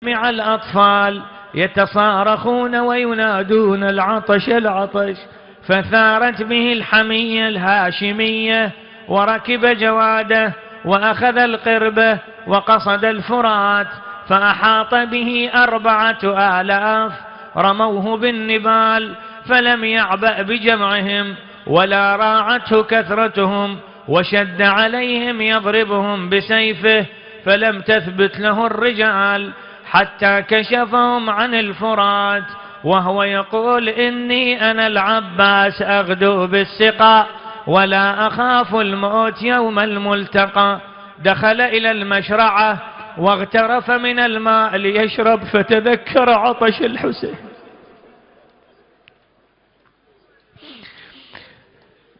مع الأطفال يتصارخون وينادون العطش العطش، فثارت به الحمية الهاشمية وركب جواده وأخذ القربة وقصد الفرات، فأحاط به 4000 رموه بالنبال، فلم يعبأ بجمعهم ولا راعته كثرتهم، وشد عليهم يضربهم بسيفه، فلم تثبت له الرجال حتى كشفهم عن الفرات، وهو يقول: إني أنا العباس أغدو بالسقاء ولا أخاف الموت يوم الملتقى. دخل إلى المشرعة واغترف من الماء ليشرب، فتذكر عطش الحسين،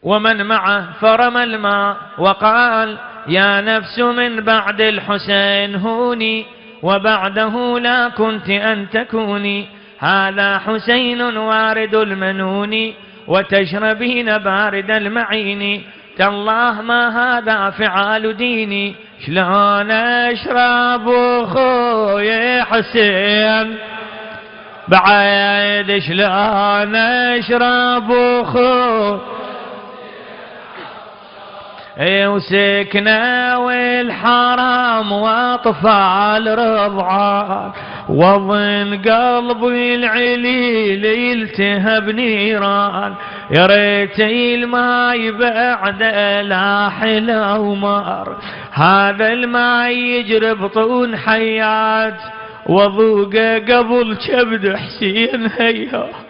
ومن معه، فرمى الماء وقال: يا نفس من بعد الحسين هوني، وبعده لا كنت أن تكوني، هذا حسين وارد المنون، وتشربين بارد المعين، تالله ما هذا فعال ديني، شلون أشرب أخوي حسين بعيد، شلون أشرب أخوي وسكنة والحرام واطفال رضعان، وظن قلبي العليل يلتهب نيران، يا ريتي الماي بعد لا حلا ومار، هذا الماي يجري بطون حيات، وذوقه قبل كبد حسين هيا.